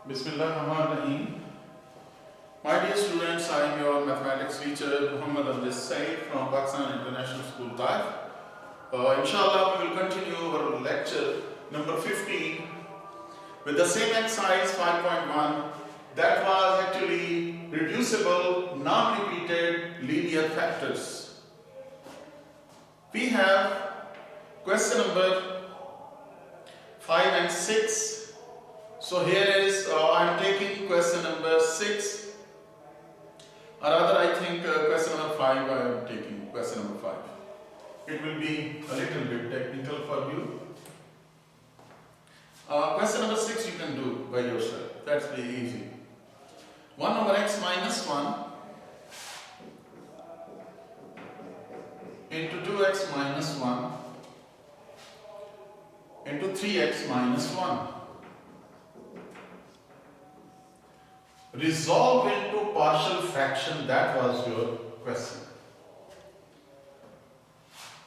Bismillahirrahmanirrahim. My dear students, I am your mathematics teacher Muhammad Abdul Saeed from Pakistan International School, Taif. Inshallah, we will continue our lecture number 15 with the same exercise 5.1 that was actually reducible, non-repeated linear factors. We have question number 5 and 6. So here is, I am taking question number 6, or rather I think question number 5, I am taking question number 5. It will be a little bit technical for you. Question number 6 you can do by yourself, that's very easy. 1 over x minus 1 into 2x minus 1 into 3x minus 1. Resolve into partial fraction, that was your question.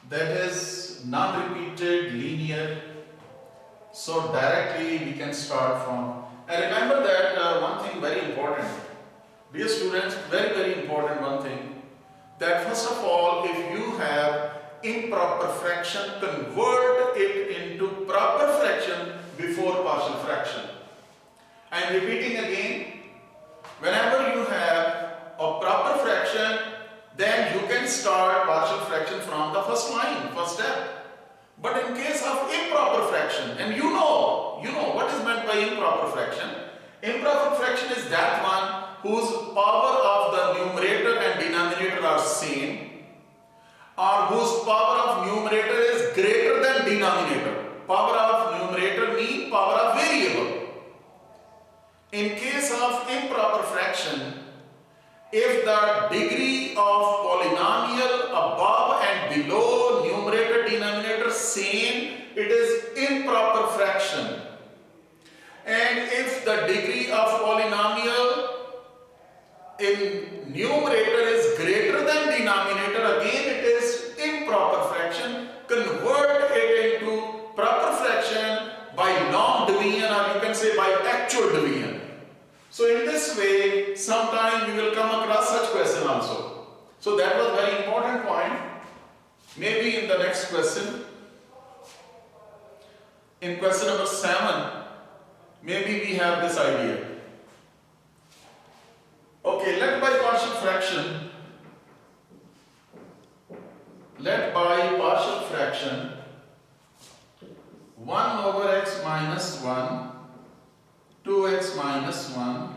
That is non-repeated linear, so directly we can start from, and remember that one thing very important, dear students, very important one thing, that first of all, if you have improper fraction, convert it into proper fraction before partial fraction. I am repeating again, whenever you have a proper fraction, then you can start partial fraction from the first line, first step. But in case of improper fraction, and you know what is meant by improper fraction. Improper fraction is that one whose power of the numerator and denominator are same, or whose power of numerator is greater than denominator. Power of numerator means power of variable. In case of improper fraction, if the degree of polynomial above and below numerator denominator same, it is improper fraction. And if the degree of polynomial in numerator is greater than denominator, again it is improper fraction. Convert it into proper fraction by non-division, or you can say by actual division. So in this way, sometime we will come across such question also. So that was very important point. Maybe in the next question, in question number 7, maybe we have this idea. Okay, let by partial fraction, 1 over x minus 1, 2x minus 1,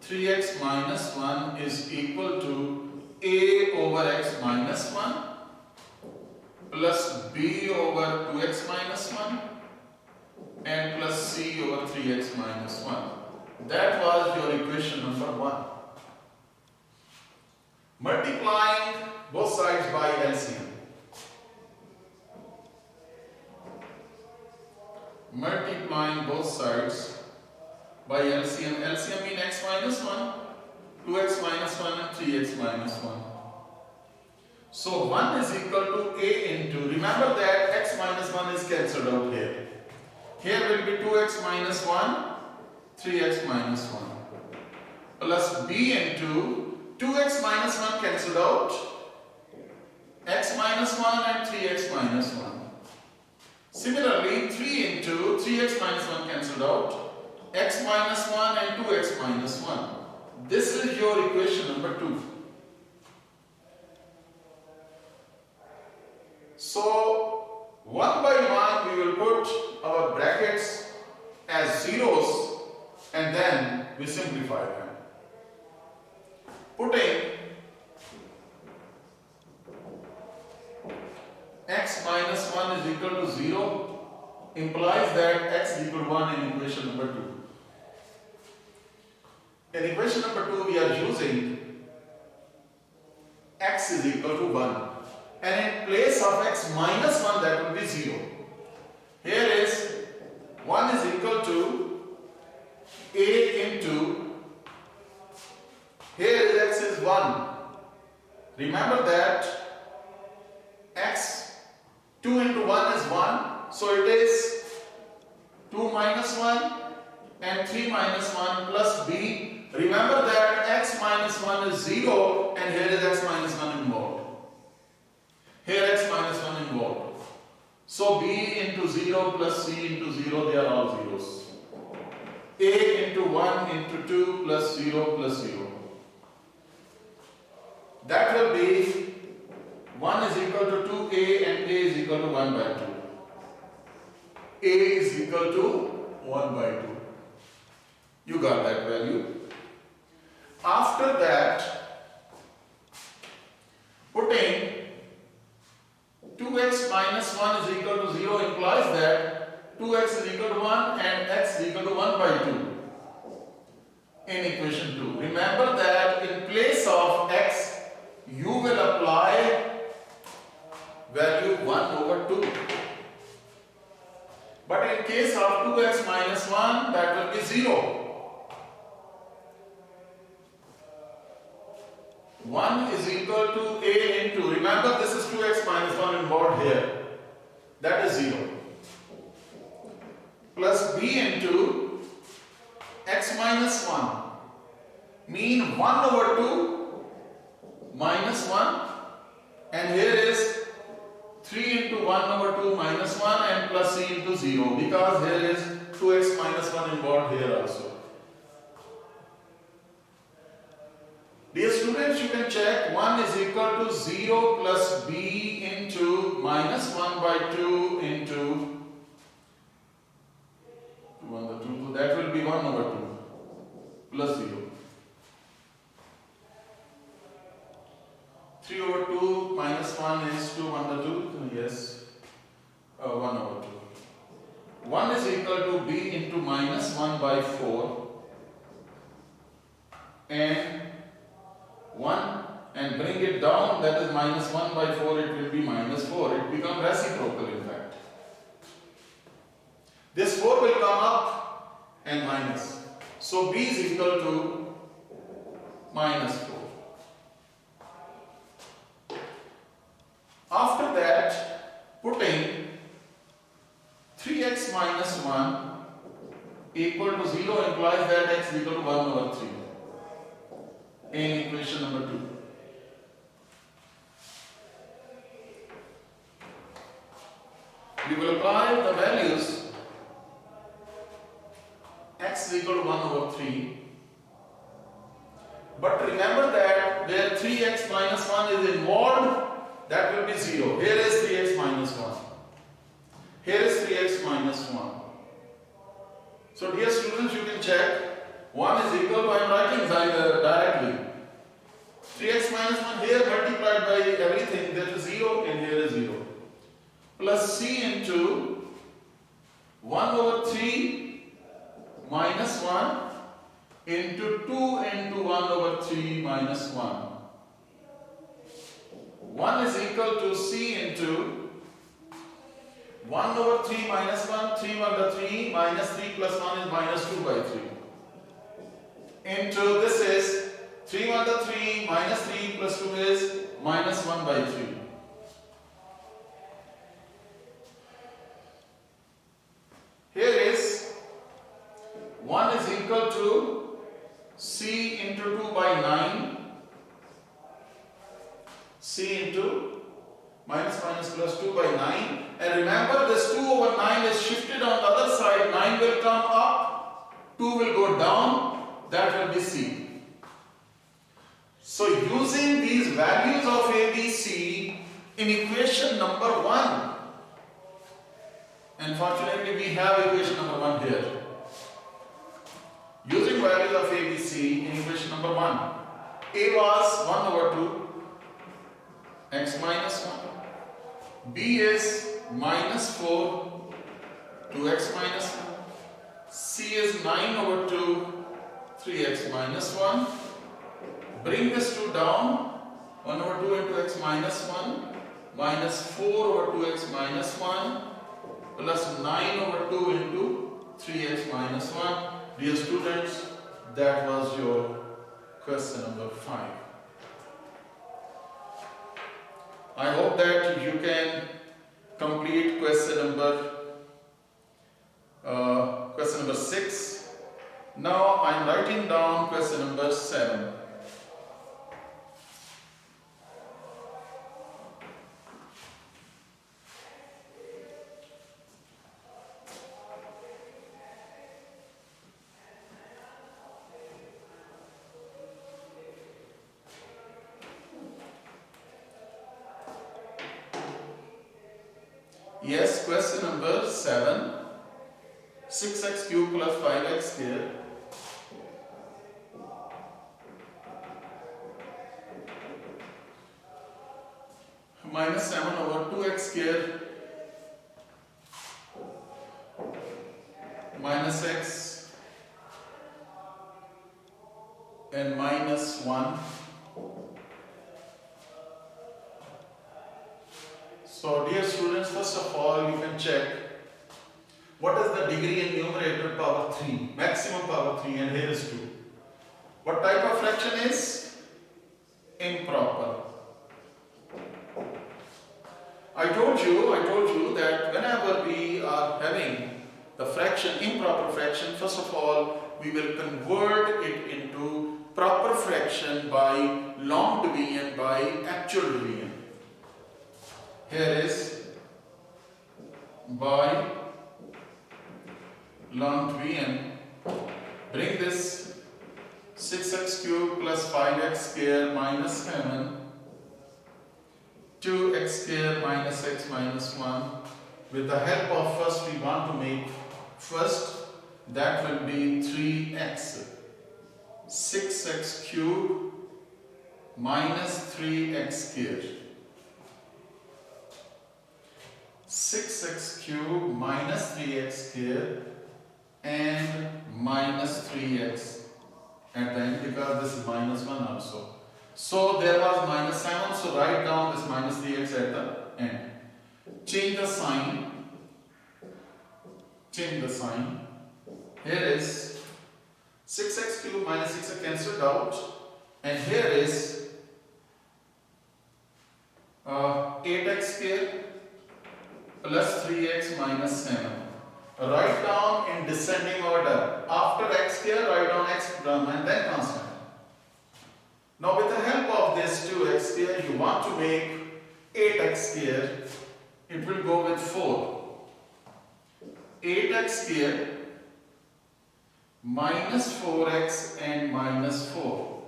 3x minus 1 is equal to a over x minus 1 plus b over 2x minus 1 and plus c over 3x minus 1. That was your equation number 1. Multiplying both sides by LCM. Multiplying both sides by LCM. LCM means x minus 1, 2x minus 1 and 3x minus 1. So 1 is equal to a into, remember that x minus 1 is cancelled out here. Here will be 2x minus 1, 3x minus 1 plus b into 2x minus 1 cancelled out, x minus 1 and 3x minus 1. Similarly, 3 into 3x minus 1 cancelled out, x minus 1 and 2x minus 1. This is your equation number 2. So, one by one we will put our brackets as zeros and then we simplify them. Putting x minus 1 is equal to 0 implies that x is equal to 1 in equation number 2. In equation number 2 we are using x is equal to 1, and in place of x minus 1 that will be 0. Here is 1 is equal to a into, here is x is 1. Remember that x 2 into 1 is 1, so it is 2 minus 1 and 3 minus 1 plus b. Remember that x minus 1 is 0 and here is x minus 1 involved. Here x minus 1 involved. So b into 0 plus c into 0, they are all zeros. A into 1 into 2 plus 0 plus 0. That will be 1 is equal to 2a and a is equal to 1 by 2. A is equal to 1 by 2. You got that value. After that, putting 2x minus 1 is equal to 0 implies that 2x is equal to 1 and x is equal to 1 by 2 in equation 2. Remember that in place of x, you will apply value 1 over 2. But in case of 2x minus 1, that will be 0. 1 is equal to a into, remember this is 2x minus 1 involved here, that is 0, plus b into x minus 1, mean 1 over 2 minus 1, and here is 3 into 1 over 2 minus 1 and plus c into 0, because here is 2x minus 1 involved here also. Dear students, you can check 1 is equal to 0 plus b into minus 1 by 2 into 2 on the 2, so that will be 1 over 2 plus 0. 3 over 2 minus 1 is 2 on the 2, yes, 1 over 2. 1 is equal to b into minus 1 by 4 and 1 and bring it down, that is minus 1 by 4, it will be minus 4. It becomes reciprocal in fact. This 4 will come up and minus. So b is equal to minus 4. After that, putting 3x minus 1 equal to 0 implies that x is equal to 1 over 3. In equation number 2. We will apply the values x is equal to 1 over 3. But remember that where 3x minus 1 is involved, that will be 0. Here is 3x minus 1. Here is 3x minus 1. So dear students, you can check. 1 is equal to, I am writing directly. 3x minus 1 here multiplied by everything, that is 0 and here is 0. Plus c into 1 over 3 minus 1 into 2 into 1 over 3 minus 1. 1 is equal to c into 1 over 3 minus 1, 3 under 3 minus 3 plus 1 is minus 2 by 3. Into this is 3 under 3 minus 3 plus 2 is minus 1 by 3. Here is 1 is equal to c into 2 by 9. C into minus minus plus 2 by 9. And remember this 2 over 9 is shifted on the other side. 9 will come up, 2 will go down, that will be C. So using these values of A, B, C in equation number 1, unfortunately we have equation number 1 here. Using values of A, B, C in equation number 1, A was 1 over 2, x minus 1, B is minus 4, 2x minus 1, C is 9 over 2, 3x minus 1. Bring this 2 down, 1 over 2 into x minus 1, minus 4 over 2x minus 1, plus 9 over 2 into 3x minus 1. Dear students, that was your question number 5. I hope that you can complete question number 6 Now I am writing down question number 7. Yes, question number 7. 6x cube plus 5x square minus 7 over 2x square minus x and minus 1. So dear students, first of all you can check what is the degree in numerator power 3, maximum power 3, and here is 2. What type of fraction is improper? I told you that whenever we are having the fraction, improper fraction, first of all we will convert it into proper fraction by long division by actual division. Here is by long division. Bring this 6x cube plus 5x square minus 7, 2x square minus x minus 1. With the help of first we want to make first, that will be 3x. 6x cube minus 3x square. 6x cube minus 3x square and minus 3x at the end, because this is minus 1 also. So there was minus 7, so write down this minus 3x at the end. Change the sign. Here is 6x cube minus 6x cancelled out, and here is 8x square plus 3x minus 7. Write down in descending order. After x square, write down x term and then constant. Now with the help of this 2x square, you want to make 8x square. It will go with 4. 8x square minus 4x and minus 4.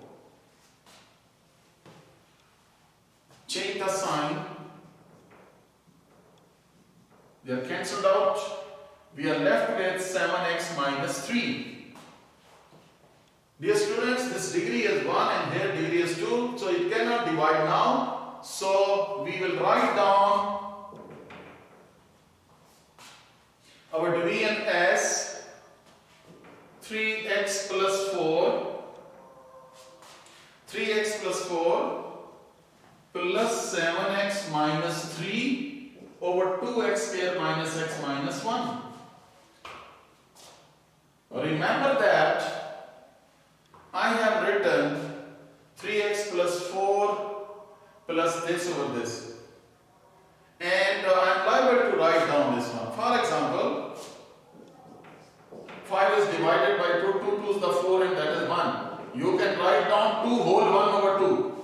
Change the sign. They are cancelled out. We are left with 7x minus 3. Dear students, this degree is 1 and here degree is 2, so it cannot divide now. So we will write down our division as 3x plus 4, 3x plus 4 plus 7x minus 3 over 2x square minus x minus 1. Remember that I have written 3x plus 4 plus this over this, and I am liable to write down this one. For example, 5 is divided by 2, 2 2 is the 4 and that is 1. You can write down 2 whole 1 over 2.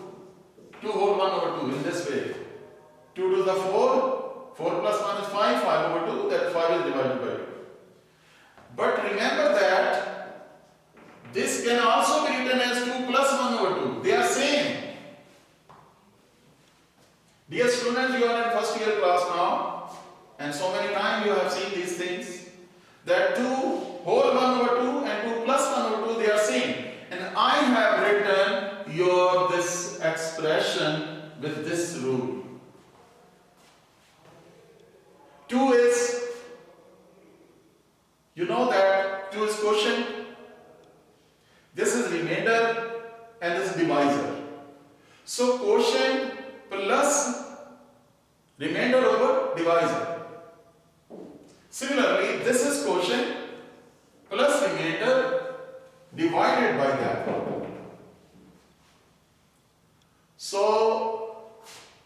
2 whole 1 over 2 in this way. 2 to the 4, 4 plus 1 is 5, 5 over 2, that 5 is divided by 2. But remember that this can also be written as 2 plus 1 over 2. They are same. Dear students, you are in first year class now, and so many times you have seen these things, that 2 whole 1 over 2 and 2 plus 1 over 2, they are same. And I have written your this expression with this rule. 2 is, you know that 2 is quotient, this is remainder, and this is divisor. So quotient plus remainder over divisor. Similarly, this is quotient plus remainder divided by that. So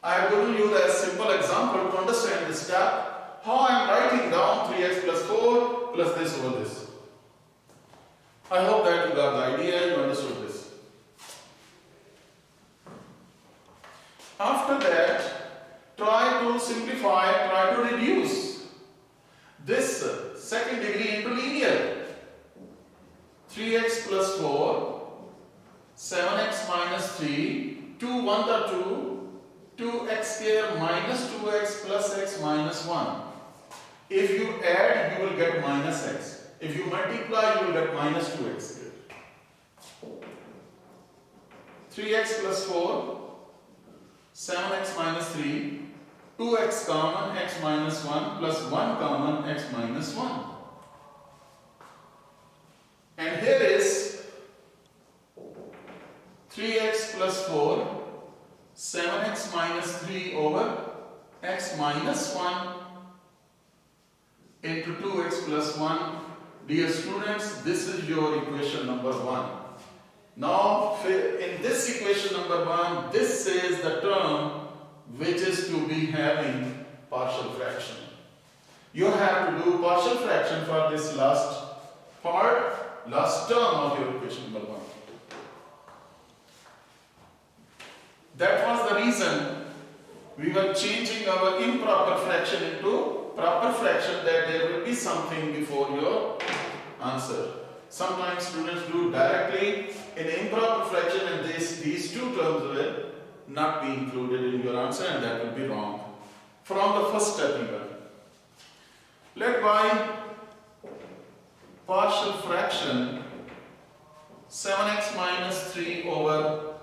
I have given you the simple example to understand this step, how I am writing down 3x plus 4 plus this over this. I hope 3, 2 1 are 2, 2x square minus 2x plus x minus 1. If you add, you will get minus x. If you multiply, you will get minus 2x square. 3x plus 4, 7x minus 3, 2x common, x minus 1 plus 1 common, x minus 1. And here is 3x plus 4, 7x minus 3 over x minus 1 into 2x plus 1. Dear students, this is your equation number 1. Now, in this equation number 1, this is the term which is to be having partial fraction. You have to do partial fraction for this last part, last term of your equation number 1. That was the reason we were changing our improper fraction into proper fraction, that there will be something before your answer. Sometimes students do directly in improper fraction, and these two terms will not be included in your answer, and that will be wrong from the first step even. Let by partial fraction 7x minus 3 over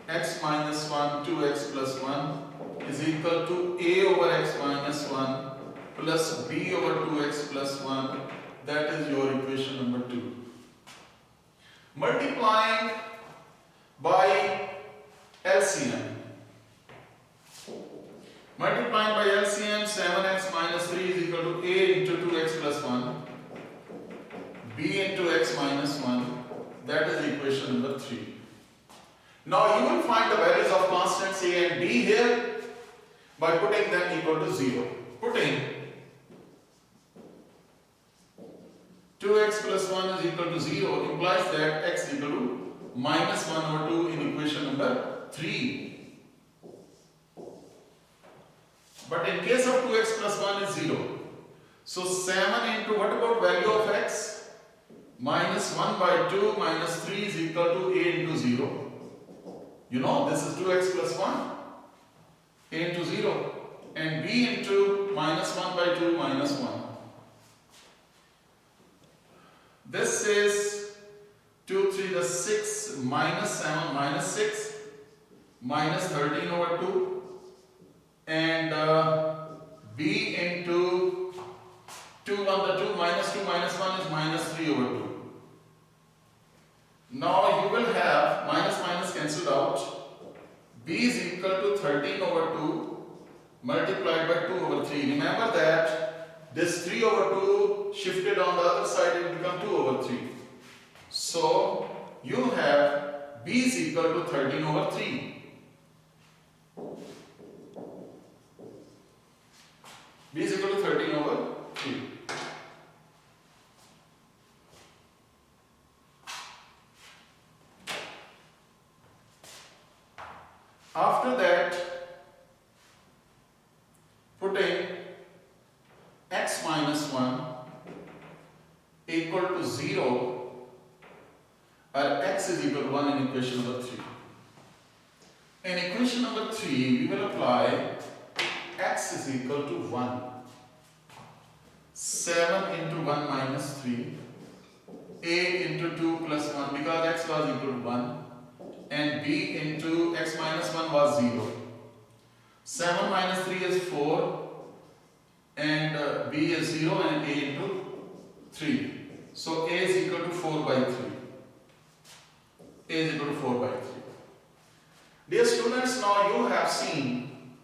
x minus 1, 2x plus 1 is equal to a over x minus 1 plus b over 2x plus 1. That is your equation number 2. Multiplying by LCM. Multiplying by LCM, 7x minus 3 is equal to a into 2x plus 1, b into x minus 1. That is equation number 3. Now you will find the values of constants a and b here by putting them equal to 0. Putting 2x plus 1 is equal to 0 implies that x equal to minus 1 over 2 in equation number 3. But in case of 2x plus 1 is 0. So 7 into, what about value of x? Minus 1 by 2 minus 3 is equal to a into 0. You know, this is 2x plus 1, a into 0, and b into minus 1 by 2 minus 1. This is 2, 3, the 6 minus 7 minus 6 minus 13 over 2, and b into 2, 1, the 2 minus 2 minus 1 is minus 3 over 2. Now you will have minus minus cancelled out. B is equal to 13 over 2 multiplied by 2 over 3. Remember that this 3 over 2 shifted on the other side, it will become 2 over 3. So you have B is equal to 13 over 3. B is equal to 13 over 3. After that, putting x minus 1 equal to 0, or x is equal to 1 in equation number 3. In equation number 3, we will apply x is equal to 1. 7 into 1 minus 3, a into 2 plus 1, because x was equal to 1, and b into x minus 1 was 0. 7 minus 3 is 4, and b is 0, and a into 3. So a is equal to 4 by 3. A is equal to 4 by 3. Dear students, now you have seen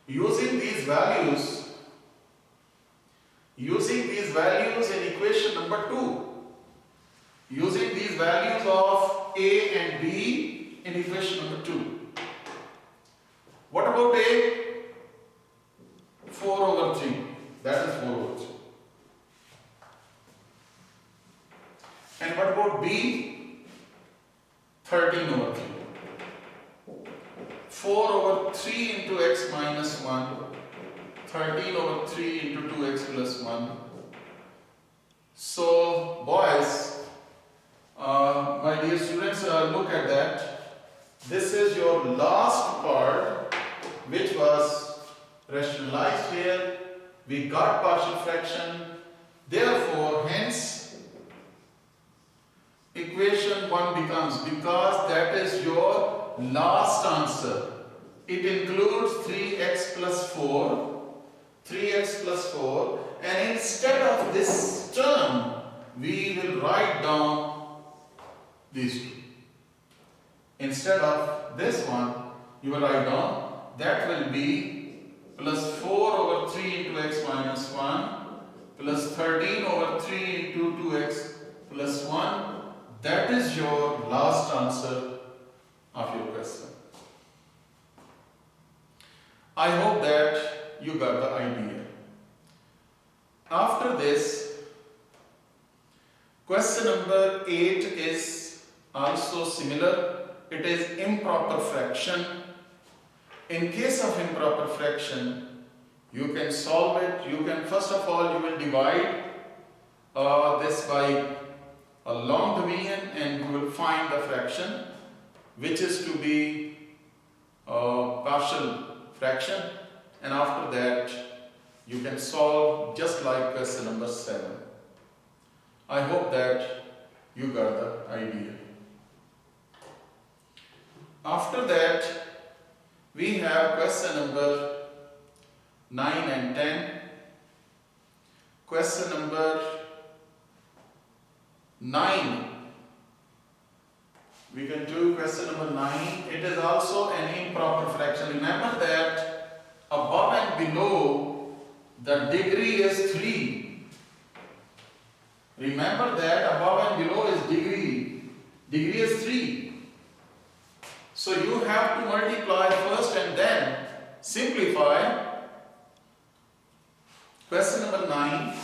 using these values in equation number 2, using these values of a and b in equation number 2. What about a? 4 over 3. That is 4 over 3. And what about b? 13 over 3. 4 over 3 into x minus 1. 13 over 3 into 2x plus 1. So, boys, my dear students, look at that. This is your last part which was rationalized here. We got partial fraction. Therefore, hence equation 1 becomes, because that is your last answer. It includes 3x plus 4, 3x plus 4, and instead of this term, we will write down these two. Instead of this one, you will write down, that will be plus 4 over 3 into x minus 1, plus 13 over 3 into 2x plus 1. That is your last answer of your question. I hope that you got the idea. After this, question number 8 is also similar. It is improper fraction. In case of improper fraction, you can solve it. You can, first of all, you will divide this by a long division and you will find the fraction which is to be partial fraction, and after that you can solve just like question number 7. I hope that you got the idea. After that, we have question number 9 and 10. Question number 9. We can do question number 9. It is also an improper fraction. Remember that above and below the degree is 3. Remember that above and below is degree. Degree is 3. So you have to multiply first and then simplify. Question number 9.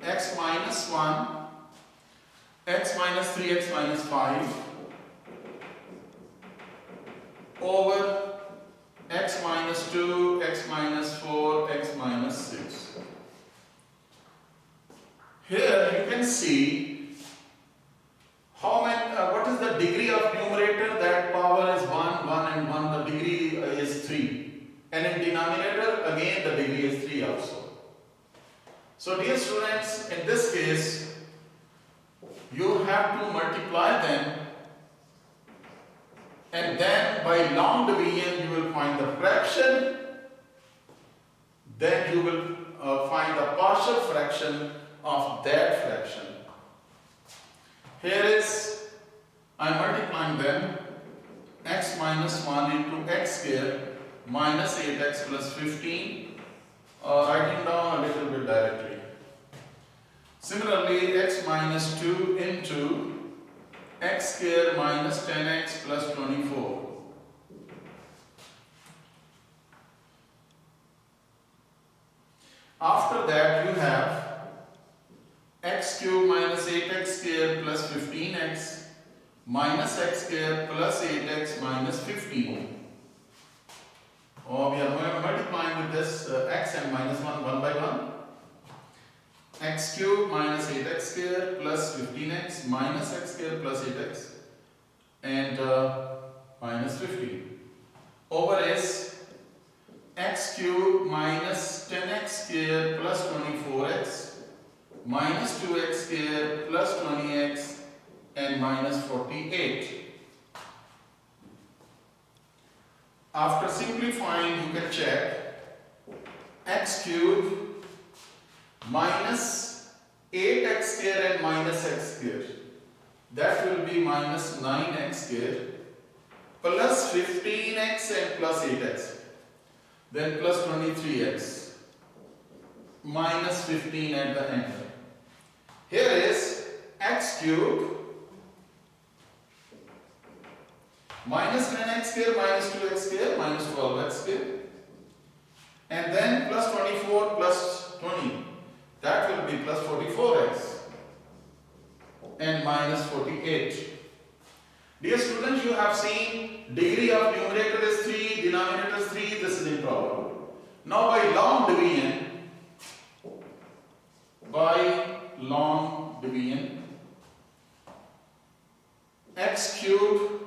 X minus 1, x minus 3, x minus 5 over x minus 2, x minus 4, x minus 6. Here you can see how many, what is the degree of numerator? That power is 1, 1 and 1, the degree is 3. And in denominator, again the degree is 3 also. So dear students, in this case, you have to multiply them and then by long division you will find the fraction, then you will find the partial fraction of that fraction. Here is, I am multiplying them, x minus 1 into x square minus 8x plus 15. Writing down a little bit directly. Similarly, x minus 2 into x square minus 10x plus 24. After that, you have x cube minus 8x square plus 15x minus x square plus 8x minus 15. We are multiplying with this x and minus 1 by 1. X cube minus 8x square plus 15x minus x square plus 8x and minus 15 over is x cube minus 10x square plus 24x minus 2x square plus 20x and minus 48. After simplifying, you can check x cube minus 8x square and minus x square. That will be minus 9x square plus 15x and plus 8x. Then plus 23x minus 15 at the end. Here is x cube minus 10x square minus 2x square minus 12x square and then plus 24 plus 20, that will be plus 44x and minus 48. Dear students, you have seen degree of numerator is 3, denominator is 3, this is improper. Now by long division, x cube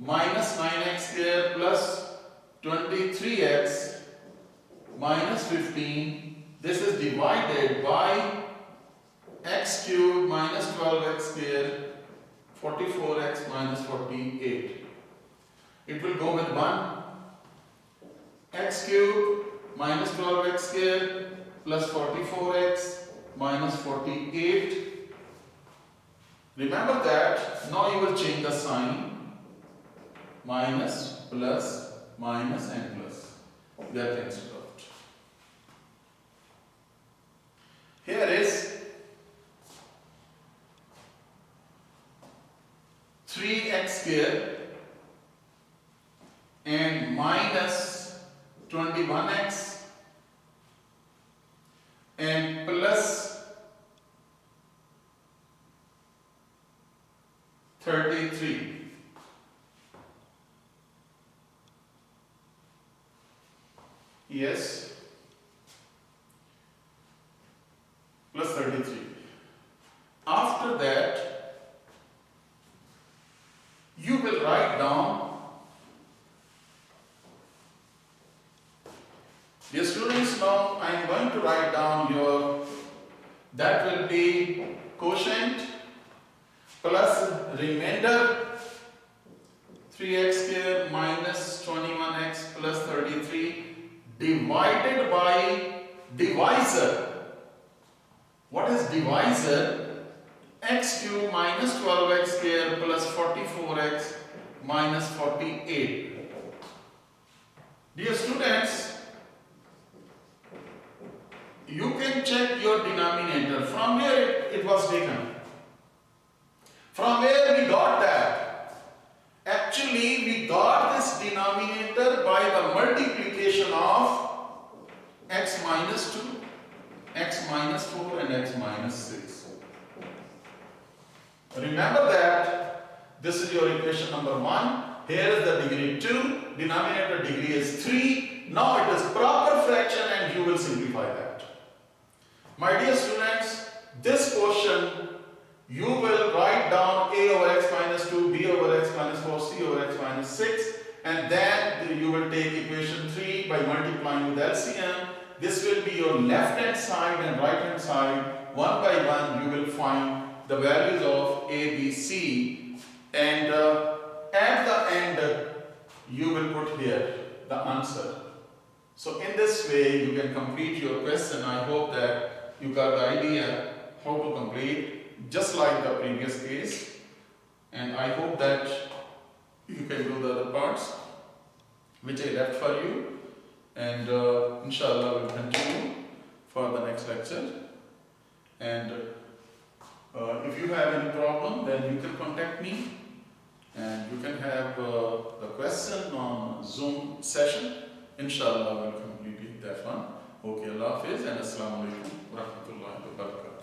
minus 9x square plus 23x minus 15. This is divided by x cubed minus 12x square 44x minus 48. It will go with 1. X cubed minus 12x square plus 44x minus 48. Remember that now you will change the sign. Minus, plus, minus and plus. They are things to out. Here is 3x square and minus 21x and plus 33. Yes, plus 33. After that, you will write down, dear students, now I am going to write down your, that will be quotient plus remainder 3x square minus 21x plus 33 divided by divisor. What is divisor? X cube minus 12x square plus 44x minus 48. Dear students, you can check your denominator. From where it was taken? From where we got that? Actually, we got this denominator by the multiplication of x minus 2, x minus 4 and x minus 6. Remember that this is your equation number 1. Here is the degree 2, denominator degree is 3. Now it is proper fraction and you will simplify that. My dear students, this question you will write down a over x minus 2, b over x minus 4, c over x minus 6, and then you will take equation 3 by multiplying with LCM. This will be your left hand side and right hand side. One by one you will find the values of a, b, c, and at the end you will put here the answer. So in this way you can complete your question. I hope that you got the idea how to complete just like the previous case, and I hope that you can do the other parts which I left for you, and inshallah we'll continue for the next lecture. And if you have any problem, then you can contact me and you can have the question on Zoom session. Inshallah we'll complete that one. Okay, Allah Hafiz and Assalamu alaikum wa rahmatullahi wa barakatuh.